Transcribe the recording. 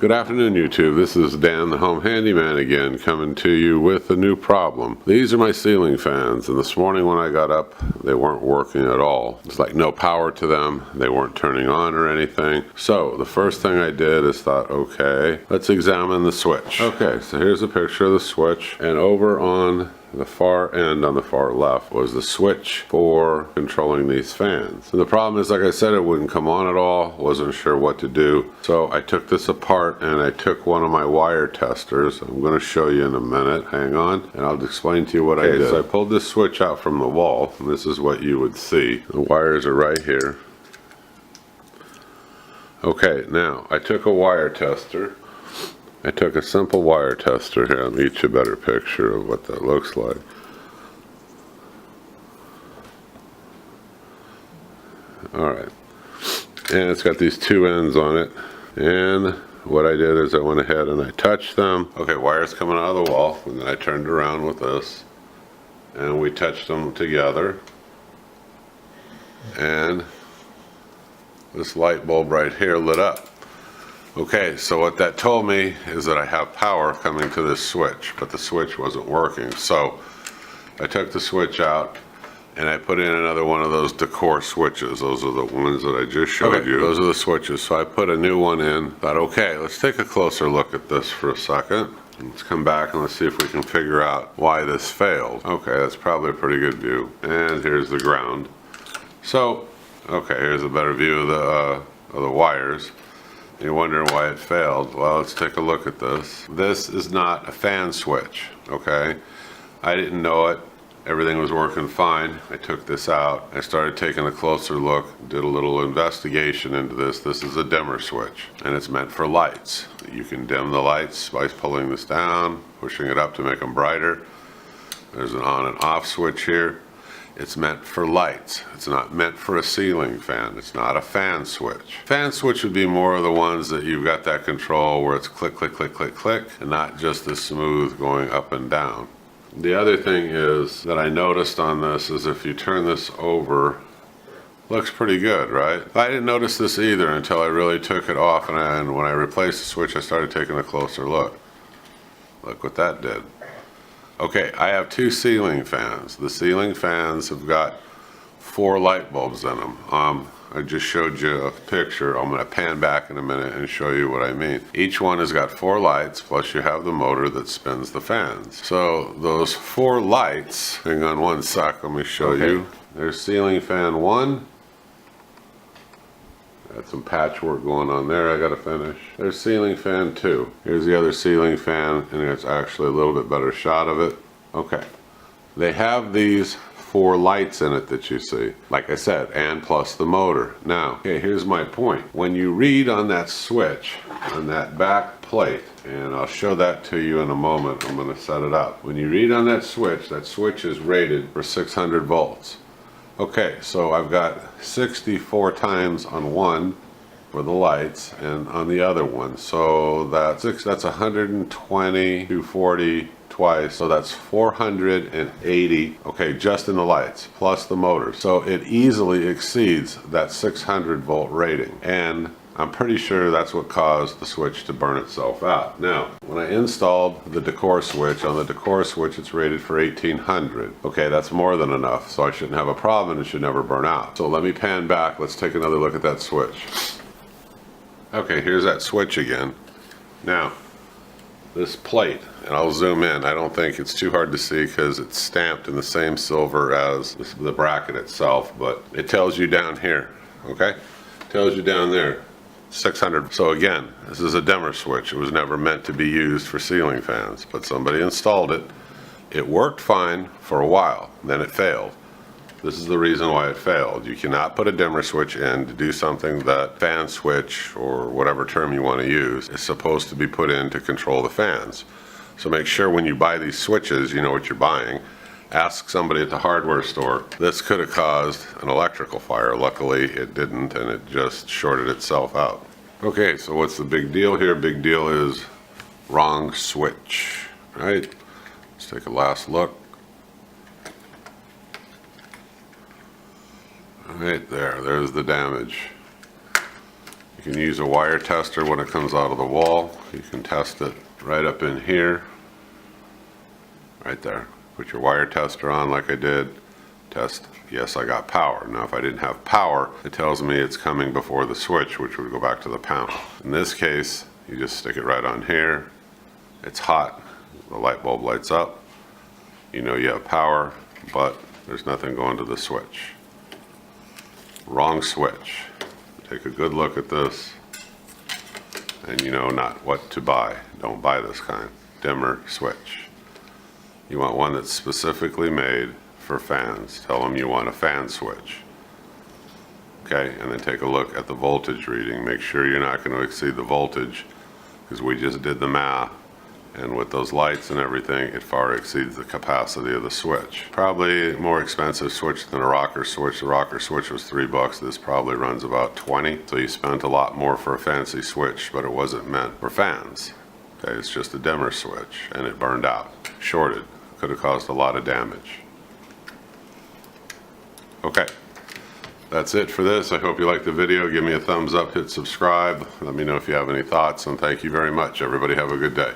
Good afternoon, YouTube. This is Dan the Home Handyman again, coming to you with a new problem. These are my ceiling fans, and this morning when I got up, they weren't working at all. It's like no power to them. They weren't turning on or anything. So the first thing I did is thought, okay, let's examine the switch. Okay, so here's a picture of the switch, and over on the far end on the far left was the switch for controlling these fans. And the problem is, like I said, it wouldn't come on at all. Wasn't sure what to do. So I took this apart and I took one of my wire testers. I'm going to show you in a minute. Hang on, and I'll explain to you what I did. So I pulled this switch out from the wall, and this is what you would see. The wires are right here. Okay, now I took a wire tester. I took a simple wire tester here. I'll get you a better picture of what that looks like. Alright, and it's got these two ends on it, and what I did is I went ahead and I touched them. Okay, wires coming out of the wall, and then I turned around with this and we touched them together, and this light bulb right here lit up. Okay, so what that told me is that I have power coming to this switch, but the switch wasn't working. So I took the switch out and I put in another one of those decor switches. Those are the ones that I just showed you. Those are the switches. So I put a new one in. Thought, okay, let's take a closer look at this for a second. Let's come back and let's see if we can figure out why this failed. Okay, that's probably a pretty good view. And here's the ground. So, okay, here's a better view of the wires. You're wondering why it failed. Well, let's take a look at this. This is not a fan switch, okay? I didn't know it. Everything was working fine. I took this out. I started taking a closer look, did a little investigation into this. This is a dimmer switch, and it's meant for lights. You can dim the lights by pulling this down, pushing it up to make them brighter. There's an on and off switch here. It's meant for lights. It's not meant for a ceiling fan. It's not a fan switch. Fan switch would be more of the ones that you've got that control where it's click, click, click, click, click, and not just the smooth going up and down. The other thing is that I noticed on this is if you turn this over, looks pretty good, right? I didn't notice this either until I really took it off, and when I replaced the switch, I started taking a closer look. Look what that did. Okay, I have two ceiling fans. The ceiling fans have got 4 light bulbs in them. I just showed you a picture. I'm going to pan back in a minute and show you what I mean. Each one has got 4 lights, plus you have the motor that spins the fans. So those 4 lights, hang on one sec, let me show you. There's ceiling fan 1. Got some patchwork going on there I gotta finish. There's ceiling fan 2. Here's the other ceiling fan, and it's actually a little bit better shot of it. Okay. They have these 4 lights in it that you see, like I said, and plus the motor. Now, okay, here's my point. When you read on that switch, on that back plate, and I'll show that to you in a moment, I'm gonna set it up. When you read on that switch is rated for 600 volts. Okay, so I've got 64 times on one for the lights and on the other one. So that's 120, 240 twice. So that's 480, okay, just in the lights, plus the motor. So it easily exceeds that 600 volt rating. And I'm pretty sure that's what caused the switch to burn itself out. Now, when I installed the decor switch, on the decor switch it's rated for 1800. Okay, that's more than enough, so I shouldn't have a problem and it should never burn out. So let me pan back, let's take another look at that switch. Okay, here's that switch again. Now, this plate, and I'll zoom in, I don't think it's too hard to see because it's stamped in the same silver as the bracket itself, but it tells you down here, okay? It tells you down there. 600. So again, this is a dimmer switch. It was never meant to be used for ceiling fans, but somebody installed it. It worked fine for a while, then it failed. This is the reason why it failed. You cannot put a dimmer switch in to do something that fan switch, or whatever term you want to use, is supposed to be put in to control the fans. So make sure when you buy these switches, you know what you're buying. Ask somebody at the hardware store. This could have caused an electrical fire. Luckily it didn't, and it just shorted itself out. Okay, so what's the big deal here? Big deal is wrong switch, right? Let's take a last look. Right there, there's the damage. You can use a wire tester when it comes out of the wall. You can test it right up in here, right there. Put your wire tester on like I did. Test, yes, I got power. Now if I didn't have power, it tells me it's coming before the switch, which would go back to the pound. In this case, you just stick it right on here. It's hot, the light bulb lights up. You know you have power, but there's nothing going to the switch. Wrong switch. Take a good look at this, and you know not what to buy. Don't buy this kind. Dimmer switch. You want one that's specifically made for fans. Tell them you want a fan switch. Okay, and then take a look at the voltage reading. Make sure you're not going to exceed the voltage, because we just did the math, and with those lights and everything, it far exceeds the capacity of the switch. Probably a more expensive switch than a rocker switch. The rocker switch was $3. This probably runs about 20. So you spent a lot more for a fancy switch, but it wasn't meant for fans. Okay, it's just a dimmer switch, and it burned out, shorted. Could have caused a lot of damage. Okay, that's it for this. I hope you liked the video. Give me a thumbs up, hit subscribe. Let me know if you have any thoughts, and thank you very much. Everybody have a good day.